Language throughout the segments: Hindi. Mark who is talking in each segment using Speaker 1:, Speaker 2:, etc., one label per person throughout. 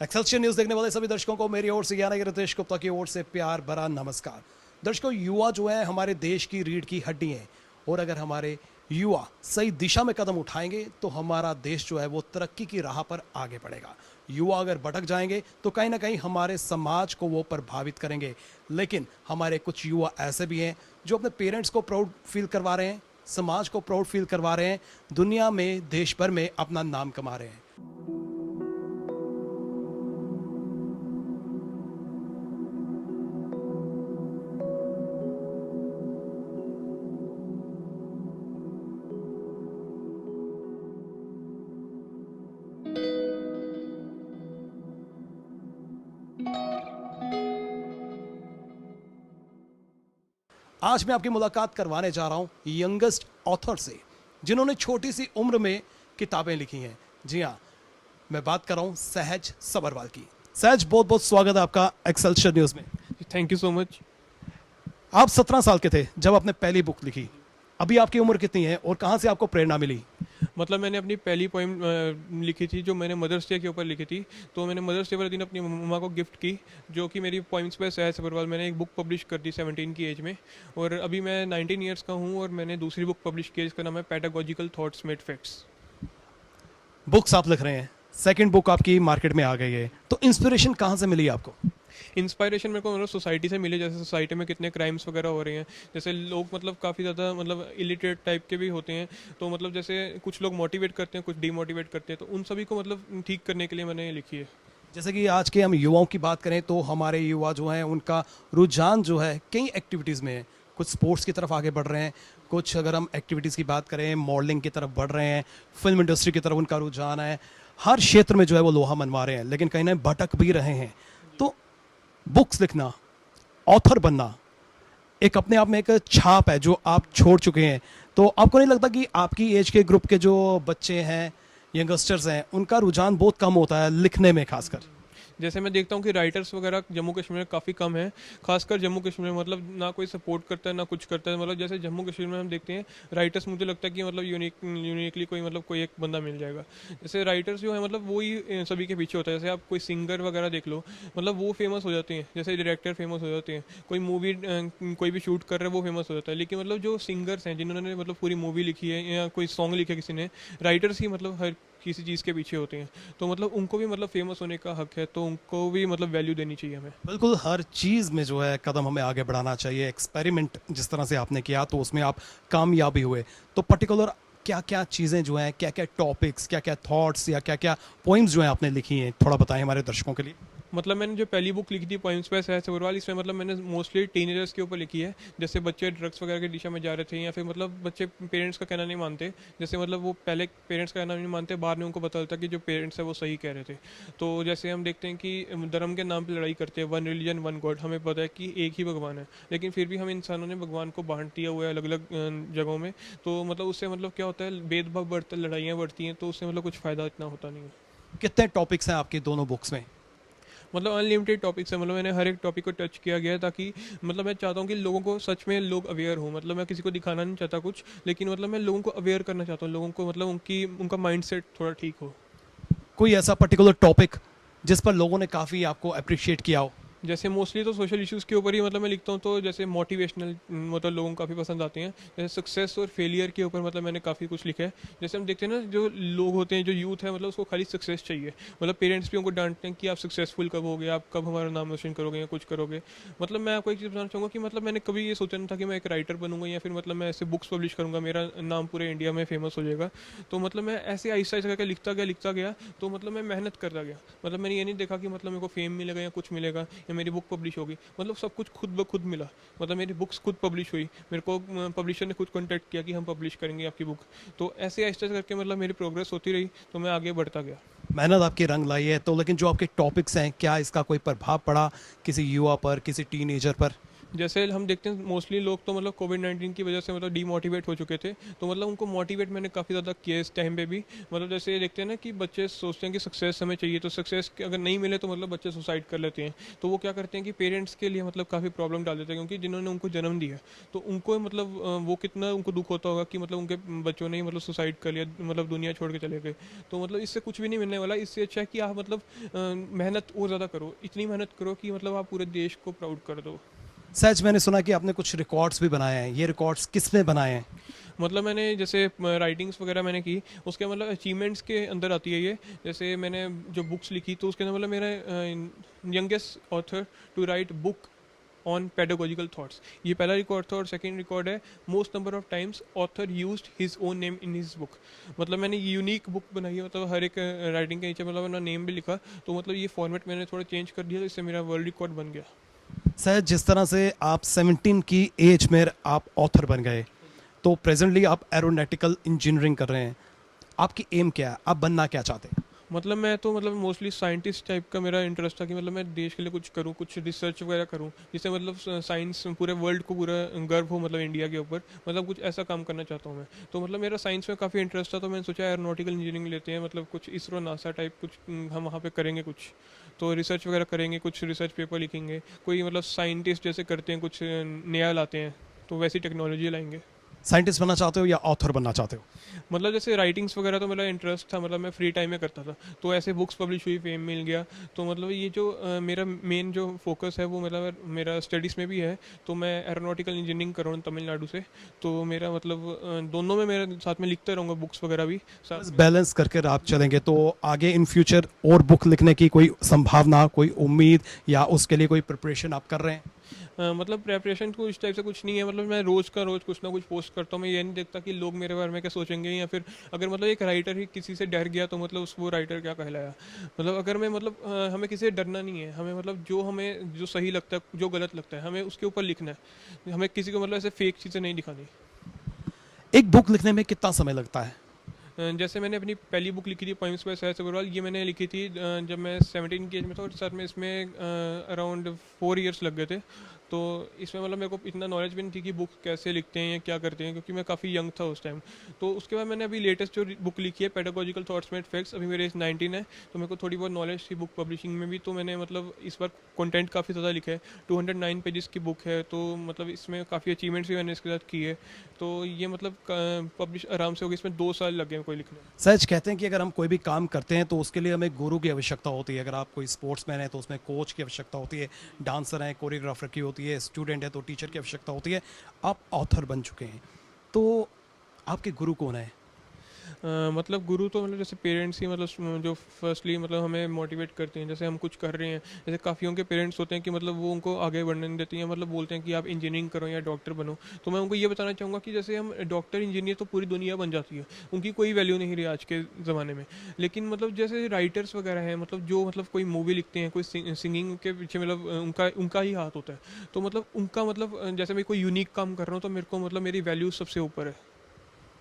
Speaker 1: एक्सेलसियर न्यूज देखने वाले सभी दर्शकों को मेरी ओर से यानी कि रितेश गुप्ता की ओर से प्यार भरा नमस्कार। दर्शकों, युवा जो है हमारे देश की रीढ़ की हड्डी है और अगर हमारे युवा सही दिशा में कदम उठाएंगे तो हमारा देश जो है वो तरक्की की राह पर आगे बढ़ेगा। युवा अगर भटक जाएंगे तो कहीं ना कहीं हमारे समाज को वो प्रभावित करेंगे। लेकिन हमारे कुछ युवा ऐसे भी हैं जो अपने पेरेंट्स को प्राउड फील करवा रहे हैं, समाज को प्राउड फील करवा रहे हैं, दुनिया में देश भर में अपना नाम कमा रहे हैं। आज मैं आपकी मुलाकात करवाने जा रहा हूं यंगेस्ट ऑथर से जिन्होंने छोटी सी उम्र में किताबें लिखी हैं। जी हाँ, मैं बात कर रहा हूं सहज सबरवाल की। सहज, बहुत बहुत स्वागत है आपका एक्सेलसियर न्यूज में।
Speaker 2: Thank you so much.
Speaker 1: आप 17 साल के थे जब आपने पहली बुक लिखी। अभी आपकी उम्र कितनी है और कहां से आपको प्रेरणा मिली?
Speaker 2: मतलब मैंने अपनी पहली पोइम लिखी थी जो मैंने मदर्स डे के ऊपर लिखी थी। तो मैंने मदर्स डे वाले दिन अपनी मम्मा को गिफ्ट की, जो कि मेरी पोइम्स पे सहज सबरवाल। मैंने एक बुक पब्लिश कर दी 17 की एज में, और अभी मैं 19 ईयर्स का हूँ और मैंने दूसरी बुक पब्लिश की, इसका नाम है pedagogical thoughts made facts.
Speaker 1: Books आप लिख रहे हैं, सेकंड बुक आपकी मार्केट में आ गई है, तो इंस्पिरेशन कहां से मिली आपको?
Speaker 2: इंस्पायरेशन मेरे को मतलब सोसाइटी से मिले। जैसे सोसाइटी में कितने क्राइम्स वगैरह हो रहे हैं, जैसे लोग मतलब काफ़ी ज़्यादा मतलब इलिटरेट टाइप के भी होते हैं। तो मतलब जैसे कुछ लोग मोटिवेट करते हैं, कुछ डीमोटिवेट करते हैं, तो उन सभी को मतलब ठीक करने के लिए मैंने ये लिखी है।
Speaker 1: जैसे कि आज के हम युवाओं की बात करें तो हमारे युवा जो हैं उनका रुझान जो है कई एक्टिविटीज़ में है। कुछ स्पोर्ट्स की तरफ आगे बढ़ रहे हैं, कुछ अगर हम एक्टिविटीज़ की बात करें मॉडलिंग की तरफ बढ़ रहे हैं, फिल्म इंडस्ट्री की तरफ उनका रुझान है। हर क्षेत्र में जो है वो लोहा मनवा रहे हैं, लेकिन कहीं ना भटक भी रहे हैं। तो बुक्स लिखना, ऑथर बनना एक अपने आप में एक छाप है जो आप छोड़ चुके हैं। तो आपको नहीं लगता कि आपकी एज के ग्रुप के जो बच्चे हैं, यंगस्टर्स हैं, उनका रुझान बहुत कम होता है लिखने में खासकर?
Speaker 2: जैसे मैं देखता हूँ कि राइटर्स वगैरह जम्मू कश्मीर में काफ़ी कम है, खासकर जम्मू कश्मीर में। मतलब ना कोई सपोर्ट करता है ना कुछ करता है। मतलब जैसे जम्मू कश्मीर में हम देखते हैं राइटर्स, मुझे लगता है कि मतलब यूनिकली कोई मतलब कोई एक बंदा मिल जाएगा। जैसे राइटर्स जो है मतलब वो ही सभी के पीछे होता है। जैसे आप कोई सिंगर वगैरह देख लो, मतलब वो फेमस हो जाते हैं, जैसे डायरेक्टर फेमस हो जाते हैं, कोई मूवी कोई भी शूट कर रहा है वो फेमस हो जाता है। लेकिन मतलब जो सिंगर्स हैं जिन्होंने मतलब पूरी मूवी लिखी है या कोई सॉन्ग लिखा है किसी ने, राइटर्स ही मतलब हर किसी चीज़ के पीछे होते हैं। तो मतलब उनको भी मतलब फेमस होने का हक है, तो उनको भी मतलब वैल्यू देनी चाहिए हमें।
Speaker 1: बिल्कुल, हर चीज़ में जो है कदम हमें आगे बढ़ाना चाहिए। एक्सपेरिमेंट जिस तरह से आपने किया तो उसमें आप कामयाब भी हुए। तो पर्टिकुलर क्या क्या चीज़ें जो हैं, क्या क्या टॉपिक्स, क्या क्या थॉट्स या क्या क्या पोइम्स जो हैं आपने लिखी हैं, थोड़ा बताएं हमारे दर्शकों के लिए।
Speaker 2: मतलब मैंने जो पहली बुक लिखी थी पोइम्स पे सहज सबरवाल, इसमें मतलब मैंने मोस्टली टीनेजर्स के ऊपर लिखी है। जैसे बच्चे ड्रग्स वगैरह की दिशा में जा रहे थे, या फिर मतलब बच्चे पेरेंट्स का कहना नहीं मानते। जैसे मतलब वो पहले पेरेंट्स का कहना नहीं मानते, बाद में उनको पता चलता कि जो पेरेंट्स है वो सही कह रहे थे। तो जैसे हम देखते हैं कि धर्म के नाम पर लड़ाई करते हैं, वन रिलीजन वन गॉड। हमें पता है कि एक ही भगवान है, लेकिन फिर भी हम इंसानों ने भगवान को बांट दिया हुआ है अलग अलग जगहों में। तो मतलब उससे मतलब क्या होता है, भेदभाव बढ़ता है, लड़ाइयाँ बढ़ती हैं, तो उससे मतलब कुछ फ़ायदा इतना होता नहीं है।
Speaker 1: कितने टॉपिक्स हैं आपकी दोनों बुक्स में?
Speaker 2: मतलब अनलिमिटेड टॉपिक्स है। मतलब मैंने हर एक टॉपिक को टच किया गया है, ताकि मतलब मैं चाहता हूँ कि लोगों को सच में लोग अवेयर हो। मतलब मैं किसी को दिखाना नहीं चाहता कुछ, लेकिन मतलब मैं लोगों को अवेयर करना चाहता हूँ, लोगों को मतलब उनका माइंडसेट थोड़ा ठीक हो।
Speaker 1: कोई ऐसा पर्टिकुलर टॉपिक जिस पर लोगों ने काफ़ी आपको अप्रिशिएट किया हो?
Speaker 2: जैसे मोस्टली तो सोशल इश्यूज़ के ऊपर ही मतलब मैं लिखता हूँ। तो जैसे मोटिवेशनल मतलब लोगों को काफ़ी पसंद आते हैं। जैसे सक्सेस और फेलियर के ऊपर मतलब मैंने काफ़ी कुछ लिखा है। जैसे हम देखते हैं ना, जो लोग होते हैं, जो यूथ है, मतलब उसको खाली सक्सेस चाहिए। मतलब पेरेंट्स भी उनको डांटते हैं कि आप सक्सेसफुल कब होगे, आप कब हमारा नाम रोशन करोगे या कुछ करोगे। मतलब मैं आपको एक चीज़ बताना चाहूँगा कि मतलब मैंने कभी ये सोचा नहीं था कि मैं एक राइटर बनूंगा, या फिर मतलब मैं ऐसे बुक्स पब्लिश करूँगा, मेरा नाम पूरे इंडिया में फेमस हो जाएगा। तो मतलब मैं ऐसे आहिस्ता आहिस्ता करके लिखता गया। तो मतलब मैं मेहनत करता गया। मतलब मैंने ये नहीं देखा कि मतलब मेरे को फेम मिलेगा या कुछ मिलेगा या मेरी बुक पब्लिश होगी। मतलब सब कुछ खुद ब खुद मिला। मतलब मेरी बुक्स खुद पब्लिश हुई, मेरे को पब्लिशर ने खुद कांटेक्ट किया कि हम पब्लिश करेंगे आपकी बुक। तो ऐसे आहिस्ते करके मतलब मेरी प्रोग्रेस होती रही, तो मैं आगे बढ़ता गया।
Speaker 1: मेहनत आपकी रंग लाई है। तो लेकिन जो आपके टॉपिक्स हैं, क्या इसका कोई प्रभाव पड़ा किसी युवा पर, किसी टीनेजर पर?
Speaker 2: जैसे हम देखते हैं मोस्टली लोग तो मतलब कोविड-19 की वजह से मतलब डीमोटिवेट हो चुके थे, तो मतलब उनको मोटिवेट मैंने काफ़ी ज़्यादा किया इस टाइम पे भी। मतलब जैसे ये देखते हैं ना कि बच्चे सोचते हैं कि सक्सेस हमें चाहिए, तो सक्सेस अगर नहीं मिले तो मतलब बच्चे सुसाइड कर लेते हैं। तो वो क्या करते हैं कि पेरेंट्स के लिए मतलब काफ़ी प्रॉब्लम डाल देते हैं, क्योंकि जिन्होंने उनको जन्म दिया, तो उनको मतलब वो कितना उनको दुःख होता होगा कि मतलब उनके बच्चों ने ही मतलब सुसाइड कर लिया, मतलब दुनिया छोड़ के चले गए। तो मतलब इससे कुछ भी नहीं मिलने वाला, इससे अच्छा है कि आप मतलब मेहनत और ज़्यादा करो, इतनी मेहनत करो कि मतलब आप पूरे देश को प्राउड कर दो।
Speaker 1: सहज, मैंने सुना कि आपने कुछ रिकॉर्ड्स भी बनाए हैं, ये रिकॉर्ड्स किसने बनाए हैं?
Speaker 2: मतलब मैंने जैसे राइटिंग्स वगैरह मैंने की, उसके मतलब अचीवमेंट्स के अंदर आती है ये। जैसे मैंने जो बुक्स लिखी तो उसके अंदर मतलब मेरा youngest author to write book on pedagogical thoughts, ये पहला रिकॉर्ड था। और सेकंड रिकॉर्ड है most number of times author used his own name in his book. मतलब मैंने यूनिक बुक बनाई है, मतलब हर एक राइटिंग के नीचे मतलब अपना नेम भी लिखा। तो मतलब ये फॉर्मेट मैंने थोड़ा चेंज कर दिया, तो इससे मेरा वर्ल्ड रिकॉर्ड बन गया।
Speaker 1: सहज, जिस तरह से आप 17 की एज में आप ऑथर बन गए, तो प्रेजेंटली आप एरोनॉटिकल इंजीनियरिंग कर रहे हैं। आपकी एम क्या है, आप बनना क्या चाहते हैं?
Speaker 2: मतलब मैं तो मतलब मोस्टली साइंटिस्ट टाइप का मेरा इंटरेस्ट था कि मतलब मैं देश के लिए कुछ करूँ, कुछ रिसर्च वगैरह करूँ, जिससे मतलब साइंस पूरे वर्ल्ड को पूरा गर्व हो, मतलब इंडिया के ऊपर। मतलब कुछ ऐसा काम करना चाहता हूँ मैं। तो मतलब मेरा साइंस में काफ़ी इंटरेस्ट था, तो मैंने सोचा एरोनॉटिकल इंजीनियरिंग लेते हैं, मतलब कुछ इसरो नासा टाइप कुछ हम वहाँ पे करेंगे कुछ। तो रिसर्च वगैरह करेंगे, कुछ रिसर्च पेपर लिखेंगे, कोई मतलब साइंटिस्ट जैसे करते हैं कुछ नया लाते हैं, तो वैसी टेक्नोलॉजी लाएंगे।
Speaker 1: साइंटिस्ट बनना चाहते हो या ऑथर बनना चाहते हो?
Speaker 2: मतलब जैसे राइटिंग्स वगैरह तो मेरा इंटरेस्ट था, मतलब मैं फ्री टाइम में करता था, तो ऐसे बुक्स पब्लिश हुई, फेम मिल गया। तो मतलब ये जो मेरा मेन जो फोकस है वो मतलब मेरा स्टडीज़ में भी है। तो मैं एरोनॉटिकल इंजीनियरिंग कर रहा हूँ तमिलनाडु से। तो मेरा मतलब दोनों में मेरे साथ में लिखता रहूँगा, बुक्स वगैरह भी
Speaker 1: बस
Speaker 2: साथ में।
Speaker 1: बैलेंस करके आप चलेंगे तो आगे इन फ्यूचर और बुक लिखने की कोई संभावना, कोई उम्मीद, या उसके लिए कोई प्रिपरेशन आप कर रहे हैं?
Speaker 2: मतलब प्रेपरेशन को इस टाइप से कुछ नहीं है, मतलब मैं रोज़ का रोज़ कुछ ना कुछ पोस्ट करता हूँ। मैं ये नहीं देखता कि लोग मेरे बारे में क्या सोचेंगे, या फिर अगर मतलब एक राइटर ही किसी से डर गया तो मतलब उस वो राइटर क्या कहलाया। मतलब अगर मैं मतलब हमें किसी से डरना नहीं है, हमें मतलब जो हमें जो सही लगता है, जो गलत लगता है, हमें उसके ऊपर लिखना है। हमें किसी को मतलब ऐसे फेक चीज़ें नहीं दिखानी।
Speaker 1: एक बुक लिखने में कितना समय लगता है?
Speaker 2: जैसे मैंने अपनी पहली बुक लिखी थी पोइम्स बाय सहज अग्रवाल, ये मैंने लिखी थी जब मैं 17 की एज में था, और साथ में इसमें अराउंड 4 इयर्स लग गए थे। तो इसमें मतलब मेरे को इतना नॉलेज भी नहीं थी कि बुक कैसे लिखते हैं या क्या करते हैं, क्योंकि मैं काफ़ी यंग था उस टाइम। तो उसके बाद मैंने अभी लेटेस्ट जो बुक लिखी है पेडागोजिकल थॉट्स मेड फैक्ट्स, अभी मेरे एज 19 है, तो मेरे को थोड़ी बहुत नॉलेज थी बुक पब्लिशिंग में भी। तो मैंने मतलब इस बार कंटेंट काफ़ी ज़्यादा लिखा है, 209 पेजेस की बुक है। तो मतलब इसमें काफ़ी अचीवमेंट्स भी मैंने इसके साथ की है। तो ये मतलब पब्लिश आराम से होगी, इसमें 2 साल लगे हैं कोई लिखने में।
Speaker 1: सच कहते हैं कि अगर हम कोई भी काम करते हैं तो उसके लिए हमें गुरु की आवश्यकता होती है। अगर आप कोई स्पोर्ट्समैन है तो उसमें कोच की आवश्यकता होती है, डांसर है कोरियोग्राफर की होती है, स्टूडेंट है तो टीचर की आवश्यकता होती है। आप ऑथर बन चुके हैं, तो आपके गुरु कौन है?
Speaker 2: मतलब गुरु तो मतलब जैसे पेरेंट्स ही, मतलब जो फर्स्टली मतलब हमें मोटिवेट करते हैं, जैसे हम कुछ कर रहे हैं। जैसे काफ़ियों के पेरेंट्स होते हैं कि मतलब वो उनको आगे बढ़ने नहीं देते हैं, मतलब बोलते हैं कि आप इंजीनियरिंग करो या डॉक्टर बनो। तो मैं उनको ये बताना चाहूँगा कि जैसे हम डॉक्टर इंजीनियर तो पूरी दुनिया बन जाती है, उनकी कोई वैल्यू नहीं रही आज के ज़माने में। लेकिन मतलब जैसे राइटर्स वगैरह हैं, मतलब जो मतलब कोई मूवी लिखते हैं, कोई सिंगिंग के पीछे मतलब उनका उनका ही हाथ होता है। तो मतलब उनका मतलब जैसे मैं कोई यूनिक काम कर रहा हूँ, तो मेरे को मतलब मेरी वैल्यू सबसे ऊपर है।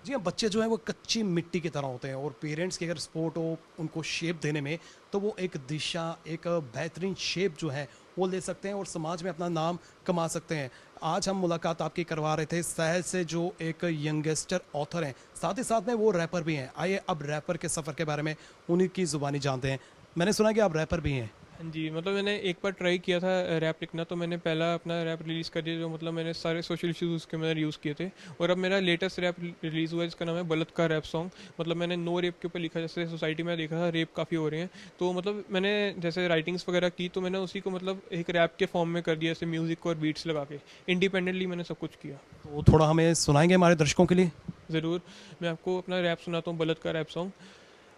Speaker 1: जी हाँ, बच्चे जो हैं वो कच्ची मिट्टी की तरह होते हैं, और पेरेंट्स की अगर सपोर्ट हो उनको शेप देने में, तो वो एक दिशा, एक बेहतरीन शेप जो है वो ले सकते हैं और समाज में अपना नाम कमा सकते हैं। आज हम मुलाकात आपकी करवा रहे थे सहज से, जो एक यंगस्टर ऑथर हैं, साथ ही साथ में वो रैपर भी हैं। आइए अब रैपर के सफ़र के बारे में उन्हीं की ज़ुबानी जानते हैं। मैंने सुना कि आप रैपर भी हैं।
Speaker 2: हाँ जी, मतलब मैंने एक बार ट्राई किया था रैप लिखना, तो मैंने पहला अपना रैप रिलीज़ कर दिया, जो मतलब मैंने सारे सोशल इश्यूज उसके मैंने यूज़ किए थे। और अब मेरा लेटेस्ट रैप रिलीज़ हुआ है, जिसका नाम है बलात्कार रैप सॉन्ग। मतलब मैंने नो रेप के ऊपर लिखा, जैसे सोसाइटी में देखा था रेप काफ़ी हो रहे हैं। तो मतलब मैंने जैसे राइटिंग्स वगैरह की, तो मैंने उसी को मतलब एक रैप के फॉर्म में कर दिया, जैसे म्यूज़िक और बीट्स लगा के। इंडिपेंडेंटली मैंने सब कुछ किया।
Speaker 1: तो थोड़ा हमें सुनाएंगे हमारे दर्शकों के लिए?
Speaker 2: ज़रूर, मैं आपको अपना रैप सुनाता हूँ, बलात्कार रैप सॉन्ग।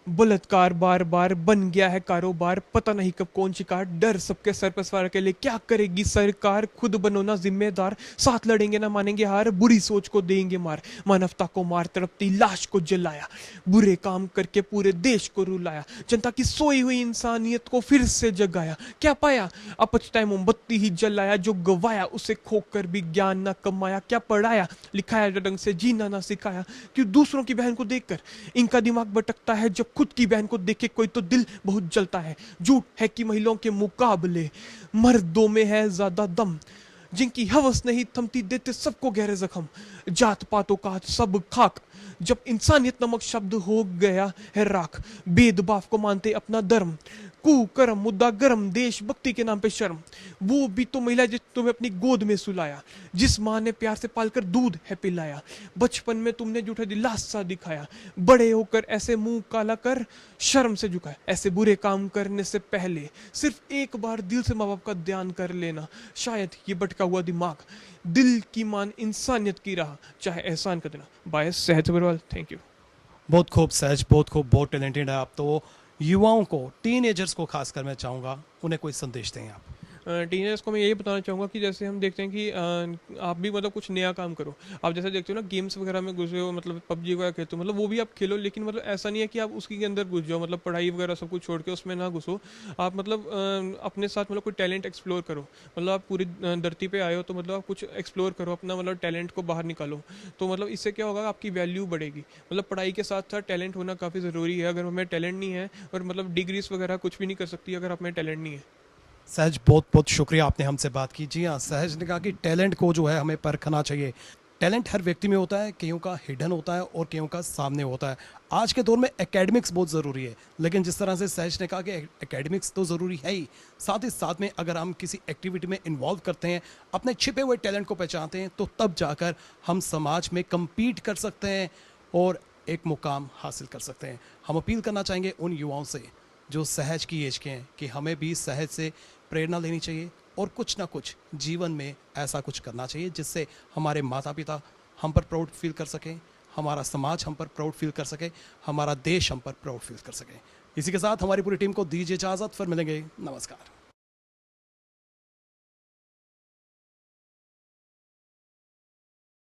Speaker 2: बलात्कार बार बार बन गया है कारोबार, पता नहीं कब कौन शिकार, डर सबके सर पर सवार के लिए क्या करेगी सरकार, खुद बनो ना जिम्मेदार, साथ लड़ेंगे ना मानेंगे हार, बुरी सोच को देंगे मार, मानवता को मार, तड़पती लाश को जलाया, बुरे काम करके पूरे देश को रुलाया, जनता की सोई हुई इंसानियत को फिर से जगाया, क्या पाया अपचताए मोमबत्ती ही जलाया, जो गवाया उसे खोकर भी ज्ञान ना कमाया, क्या पढ़ाया लिखाया ढंग से जीना ना सिखाया, क्यों दूसरों की बहन को देखकर इनका दिमाग भटकता है, जब खुद की बहन को देखे कोई तो दिल बहुत जलता है, झूठ है कि महिलाओं के मुकाबले मर्दों में है ज्यादा दम, जिनकी हवस नहीं थमती देते सबको गहरे जख्म, जात पातों का सब खाक, जब इंसानियत नमक शब्द हो गया है राख, भेदभाव को मानते अपना धर्म, कुकर्म मुद्दा गर्म, देशभक्ति के नाम पे शर्म, वो भी तो महिला जिस तुम्हें अपनी गोद में सुलाया, जिस माँ ने प्यार से पालकर दूध है पिलाया, बचपन में तुमने झूठा दिलासा दिखाया, बड़े होकर ऐसे मुंह काला कर शर्म से झुकाया, ऐसे बुरे काम करने से पहले सिर्फ एक बार दिल से माँ बाप का ध्यान कर लेना, शायद ये भटका हुआ दिमाग दिल की मान इंसानियत की राह चाहे एहसान कर देना। बाय सहज अग्रवाल, थैंक यू।
Speaker 1: बहुत खूब सहज, बहुत खूब, बहुत टैलेंटेड है आप। तो युवाओं को, टीनेजर्स को खासकर मैं चाहूँगा, उन्हें कोई संदेश दें आप।
Speaker 2: टीनेजर्स को मैं यही बताना चाहूँगा कि जैसे हम देखते हैं कि आप भी मतलब कुछ नया काम करो। आप जैसे देखते हो ना गेम्स वगैरह में घुसे हो, मतलब पबजी वगैरह खेलते हो, मतलब वो भी आप खेलो, लेकिन मतलब ऐसा नहीं है कि आप उसके अंदर घुस जाओ, मतलब पढ़ाई वगैरह सब कुछ छोड़ के उसमें ना घुसो। आप मतलब अपने साथ मतलब कोई टैलेंट एक्सप्लोर करो। मतलब आप पूरी धरती पे आए हो तो मतलब आप कुछ एक्सप्लोर करो, अपना मतलब टैलेंट को बाहर निकालो। तो मतलब इससे क्या होगा, आपकी वैल्यू बढ़ेगी। मतलब पढ़ाई के साथ साथ टैलेंट होना काफ़ी ज़रूरी है। अगर हमें टैलेंट नहीं है और मतलब डिग्रीज वगैरह कुछ भी नहीं कर सकती अगर आप में टैलेंट नहीं है।
Speaker 1: सहज, बहुत बहुत शुक्रिया, आपने हमसे बात की। जी हाँ, सहज ने कहा कि टैलेंट को जो है हमें परखना चाहिए। टैलेंट हर व्यक्ति में होता है, कईयों का हिडन होता है और कईयों का सामने होता है। आज के दौर में एकेडमिक्स बहुत ज़रूरी है, लेकिन जिस तरह से सहज ने कहा कि एकेडमिक्स तो ज़रूरी है ही साथ में अगर हम किसी एक्टिविटी में इन्वॉल्व करते हैं, अपने छिपे हुए टैलेंट को पहचानते हैं, तो तब जाकर हम समाज में कम्पीट कर सकते हैं और एक मुकाम हासिल कर सकते हैं। हम अपील करना चाहेंगे उन युवाओं से जो सहज की एज के हैं कि हमें भी सहज से प्रेरणा लेनी चाहिए और कुछ ना कुछ जीवन में ऐसा कुछ करना चाहिए जिससे हमारे माता पिता हम पर प्राउड फील कर सकें, हमारा समाज हम पर प्राउड फील कर सके, हमारा देश हम पर प्राउड फील कर सके। इसी के साथ हमारी पूरी टीम को दीजिए इजाज़त, फिर मिलेंगे। नमस्कार।